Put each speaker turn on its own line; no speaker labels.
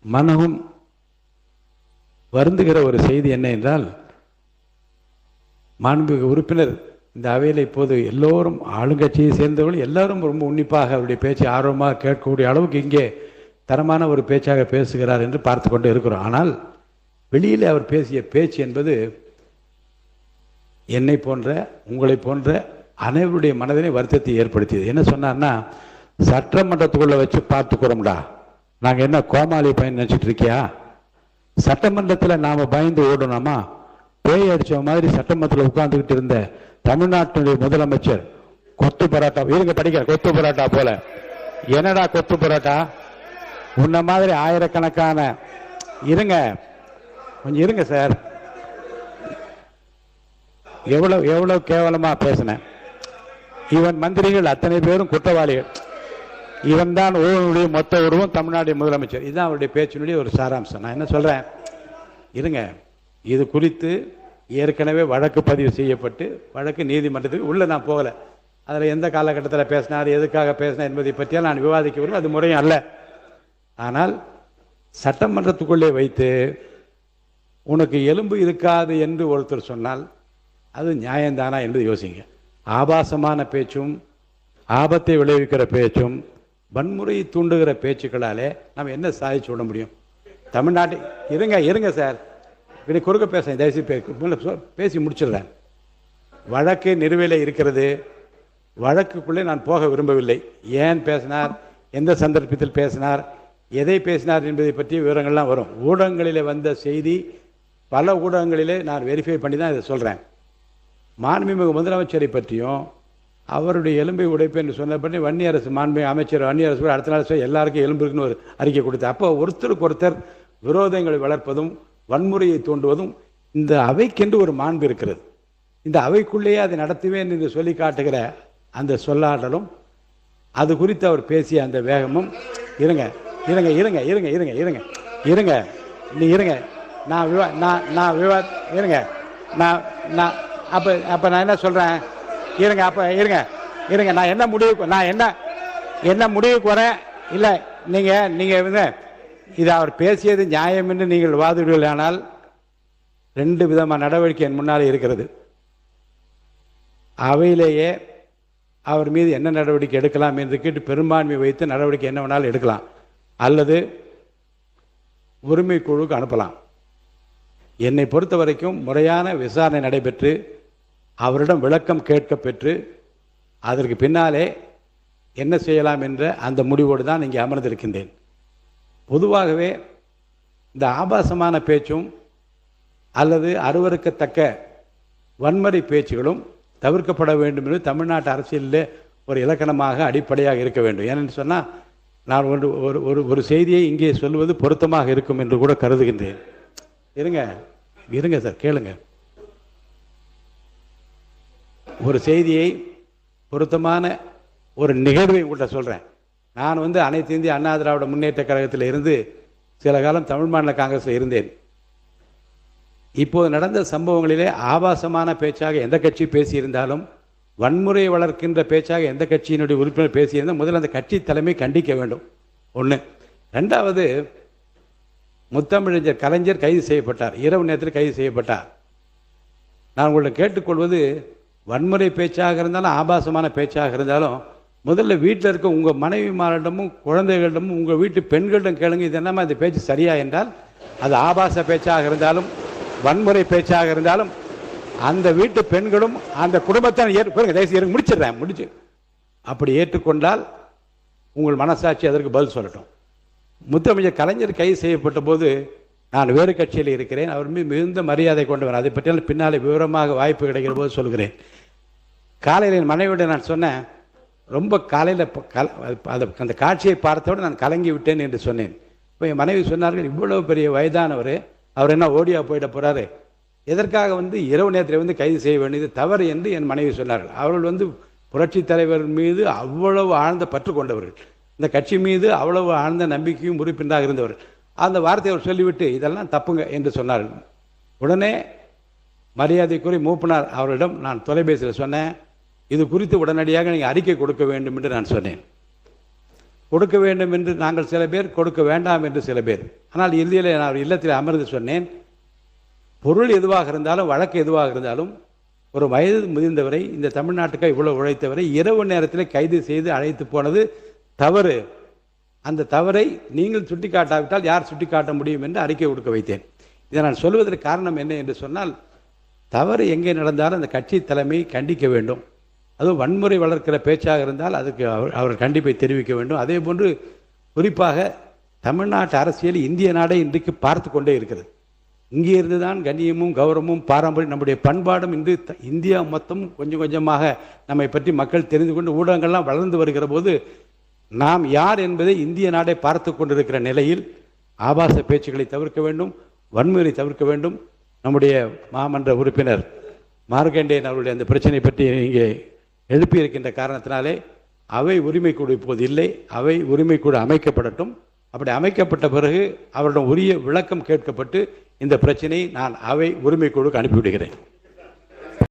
மனமும் வருந்துகிற ஒரு செய்தி என்ன என்றால், மாண்புமிகு உறுப்பினர் இந்த அவையில் இப்போது எல்லோரும் ஆளுங்கட்சியை சேர்ந்தவர்கள் எல்லாரும் ரொம்ப உன்னிப்பாக அவருடைய பேச்சை ஆர்வமாக கேட்கக்கூடிய அளவுக்கு இங்கே தரமான ஒரு பேச்சாக பேசுகிறார் என்று பார்த்து கொண்டு இருக்கிறோம். ஆனால் வெளியில் அவர் பேசிய பேச்சு என்பது என்னை போன்ற உங்களை போன்ற அனைவருடைய மனதிலே வருத்தத்தை ஏற்படுத்தியது. என்ன சொன்னார்னா, சட்டமன்றத்துக்குள்ளே வச்சு பார்த்துக்கிறோம்டா, நாங்கள் என்ன கோமாளி பயன் நினச்சிட்டு இருக்கியா? சட்டமன்றத்தில் நாம் பயந்து ஓடணுமா? பேய் அடித்த மாதிரி சட்டமன்றத்தில் உட்கார்ந்துக்கிட்டு இருந்த தமிழ்நாட்டினுடைய முதலமைச்சர் கொத்து பரோட்டா இருங்க படிக்கிற கொத்து பரோட்டா போல. என்னடா கொத்து பரோட்டா? உன்ன மாதிரி ஆயிரக்கணக்கான இருங்க, கொஞ்சம் இருங்க சார். எவ்வளவு எவ்வளவு கேவலமா பேசினேன். இவன் மந்திரிகள் அத்தனை பேரும் குற்றவாளிகள். இவன் தான் ஊழலுடைய மொத்த உருவம் தமிழ்நாடு முதலமைச்சர். இதுதான் அவருடைய பேச்சினுடைய ஒரு சாராம்சம். நான் என்ன சொல்றேன், இருங்க, இது குறித்து ஏற்கனவே வழக்கு பதிவு செய்யப்பட்டு வழக்கு நீதிமன்றத்துக்கு உள்ள நான் போகலை. அதில் எந்த காலகட்டத்தில் பேசினார், எதுக்காக பேசினார் என்பதை பற்றியால் நான் விவாதிக்க விரும்ப, அது முறையும் அல்ல. ஆனால் சட்டமன்றத்துக்குள்ளே வைத்து உனக்கு எலும்பு இருக்காது என்று ஒருத்தர் சொன்னால் அது நியாயம்தானா என்று யோசிங்க. ஆபாசமான பேச்சும் ஆபத்தை விளைவிக்கிற பேச்சும் வன்முறையை தூண்டுகிற பேச்சுக்களாலே நம்ம என்ன சாதிச்சு விட முடியும்? தமிழ்நாட்டை இருங்க இருங்க சார், இப்படி குறுக்க பேசுறேன், தயவுசெய்து பேசி முடிச்சிடுறேன். வழக்கு நிலுவையில் இருக்கிறது. வழக்குக்குள்ளே நான் போக விரும்பவில்லை. ஏன் பேசினார், எந்த சந்தர்ப்பத்தில் பேசினார், எதை பேசினார் என்பதை பற்றிய விவரங்கள்லாம் வரும். ஊடகங்களிலே வந்த செய்தி பல ஊடகங்களிலே நான் வெரிஃபை பண்ணி தான் இதை சொல்கிறேன். மாண்புமிகு முதலமைச்சரை பற்றியும் அவருடைய எலும்பை உடைப்பு என்று சொன்ன பற்றி வன்னியரசு மாண்புமிகு அமைச்சர் வன்னியரசு கூட அடுத்த நாள் எல்லாருக்கும் எலும்பு இருக்குன்னு ஒரு அறிக்கை கொடுத்தார். அப்போ ஒருத்தருக்கு ஒருத்தர் விரோதங்களை வளர்ப்பதும் வன்முறையை தூண்டுவதும் இந்த அவைக்கென்று ஒரு மாண்பு இருக்கிறது. இந்த அவைக்குள்ளேயே அதை நடத்துவேன் என்று சொல்லி காட்டுகிற அந்த சொல்லாடலும் அது குறித்து அவர் பேசிய அந்த வேகமும். இருங்க இருங்க இருங்க இருங்க இருங்க இருங்க இருங்க நீ இருங்க, இருங்க நான் அப்போ நான் என்ன சொல்கிறேன், இருங்க, அப்போ இருங்க இருங்க, நான் என்ன முடிவுக்கு வரேன். இல்லை, நீங்கள் இது அவர் பேசியது நியாயம் என்று நீங்கள் வாதிடுவீர்கள். ஆனால் ரெண்டு விதமான நடவடிக்கை என் முன்னாலே இருக்கிறது. அவையிலேயே அவர் மீது என்ன நடவடிக்கை எடுக்கலாம் என்று கேட்டு பெரும்பான்மை வைத்து நடவடிக்கை என்ன வேணாலும் எடுக்கலாம், அல்லது உரிமை குழுவுக்கு அனுப்பலாம். என்னை பொறுத்த வரைக்கும் முறையான விசாரணை நடைபெற்று அவரிடம் விளக்கம் கேட்க பெற்று அதற்கு பின்னாலே என்ன செய்யலாம் என்ற அந்த முடிவோடு தான் இங்கே அமர்ந்திருக்கின்றேன். பொதுவாகவே இந்த ஆபாசமான பேச்சும் அல்லது அருவருக்கத்தக்க வன்முறை பேச்சுகளும் தவிர்க்கப்பட வேண்டும் என்று தமிழ்நாட்டு அரசியலில் ஒரு இலக்கணமாக அடிப்படையாக இருக்க வேண்டும். ஏனென்று சொன்னால் நான் ஒரு செய்தியை இங்கே சொல்வது பொருத்தமாக இருக்கும் என்று கூட கருதுகின்றேன். இருங்க இருங்க சார், கேளுங்க. ஒரு செய்தியை பொருத்தமான ஒரு நிகழ்வை உங்கள்கிட்ட சொல்கிறேன். நான் அனைத்து இந்திய அண்ணா திராவிட முன்னேற்ற கழகத்தில் இருந்து சில காலம் தமிழ் மாநில காங்கிரஸில் இருந்தேன். இப்போது நடந்த சம்பவங்களிலே ஆபாசமான பேச்சாக எந்த கட்சி பேசியிருந்தாலும் வன்முறையை வளர்க்கின்ற பேச்சாக எந்த கட்சியினுடைய உறுப்பினர் பேசியிருந்தால் முதல்ல அந்த கட்சி தலைமை கண்டிக்க வேண்டும். ஒன்று. ரெண்டாவது, முத்தமிழறிஞர் கலைஞர் கைது செய்யப்பட்டார், இரவு நேரத்தில் கைது செய்யப்பட்டார். நான் உங்களை கேட்டுக்கொள்வது, வன்முறை பேச்சாக இருந்தாலும் ஆபாசமான பேச்சாக இருந்தாலும் முதல்ல வீட்டில் இருக்க உங்கள் மனைவிமாரிடமும் குழந்தைகளிடமும் உங்கள் வீட்டு பெண்களிடம் கேளுங்க, இது என்னமா இந்த பேச்சு சரியா என்றால், அது ஆபாச பேச்சாக இருந்தாலும் வன்முறை பேச்சாக இருந்தாலும் அந்த வீட்டு பெண்களும் அந்த குடும்பத்தை முடிச்சு அப்படி ஏற்றுக்கொண்டால் உங்கள் மனசாட்சி அதற்கு பதில் சொல்லட்டும். முத்தமிழர் கலைஞர் கைது செய்யப்பட்ட போது நான் வேறு கட்சியில் இருக்கிறேன். அவர் மீது மிகுந்த மரியாதை கொண்டவர். அதை பற்றியால் பின்னாலே விவரமாக வாய்ப்பு கிடைக்கிற போது சொல்கிறேன். காலையில் என் மனைவியோட நான் சொன்னேன், ரொம்ப காலையில் அந்த காட்சியை பார்த்தோடு நான் கலங்கி விட்டேன் என்று சொன்னேன். இப்போ என் மனைவி சொன்னார்கள், இவ்வளவு பெரிய வயதானவர், அவர் என்ன ஓடியா போயிட போகிறாரு, எதற்காக இரவு நேரத்தில் கைது செய்ய வேண்டியது தவறு என்று என் மனைவி சொன்னார்கள். அவர்கள் புரட்சி தலைவர் மீது அவ்வளவு ஆழ்ந்த பற்று கொண்டவர்கள், இந்த கட்சி மீது அவ்வளவு ஆழ்ந்த நம்பிக்கையும் உறுப்பினராக இருந்தவர்கள். அந்த வார்த்தையை அவர் சொல்லிவிட்டு இதெல்லாம் தப்புங்க என்று சொன்னார்கள். உடனே மரியாதைக்குரிய மூப்பனார் அவரிடம் நான் தொலைபேசியில் சொன்னேன், இது குறித்து உடனடியாக நீங்கள் அறிக்கை கொடுக்க வேண்டும் என்று நான் சொன்னேன். கொடுக்க வேண்டும் என்று நாங்கள் சில பேர், கொடுக்க வேண்டாம் என்று சில பேர். ஆனால் இறுதியில் நான் இல்லத்தில் அமர்ந்து சொன்னேன், பொருள் எதுவாக இருந்தாலும், வழக்கு எதுவாக இருந்தாலும், ஒரு வயது முதிர்ந்தவரை, இந்த தமிழ்நாட்டுக்கு இவ்வளவு உழைத்தவரை இரவு நேரத்தில் கைது செய்து அழைத்து போனது தவறு. அந்த தவறை நீங்கள் சுட்டிக்காட்டாவிட்டால் யார் சுட்டிக்காட்ட முடியும் என்று அறிக்கை கொடுக்க வைத்தேன். இதை நான் சொல்வதற்கு காரணம் என்ன என்று சொன்னால், தவறு எங்கே நடந்தாலும் அந்த கட்சி தலைமை கண்டிக்க வேண்டும். அதுவும் வன்முறை வளர்க்கிற பேச்சாக இருந்தால் அதுக்கு அவர் கண்டிப்பை தெரிவிக்க வேண்டும். அதே போன்று குறிப்பாக தமிழ்நாட்டு அரசியல் இந்திய நாடே இன்றைக்கு பார்த்து கொண்டே இருக்கிறது. இங்கே இருந்து தான் கண்ணியமும் கௌரவமும் பாரம்பரியம் நம்முடைய பண்பாடும் இன்று இந்தியா மொத்தம் கொஞ்சம் கொஞ்சமாக நம்மை பற்றி மக்கள் தெரிந்து கொண்டு ஊடகங்கள்லாம் வளர்ந்து வருகிற போது நாம் யார் என்பதை இந்திய நாடே பார்த்து கொண்டிருக்கிற நிலையில் ஆபாச பேச்சுக்களை தவிர்க்க வேண்டும், வன்முறை தவிர்க்க வேண்டும். நம்முடைய மாமன்ற உறுப்பினர் மார்க்கண்டேயன் அவருடைய அந்த பிரச்சனை பற்றி இங்கே எழுப்பியிருக்கின்ற காரணத்தினாலே அவை உரிமைக்குழு இப்போது இல்லை. அவை உரிமைக்குழு அமைக்கப்படட்டும். அப்படி அமைக்கப்பட்ட பிறகு அவரிடம் உரிய விளக்கம் கேட்கப்பட்டு இந்த பிரச்சனையை நான் அவை உரிமைக்குழுக்கு அனுப்பிவிடுகிறேன்.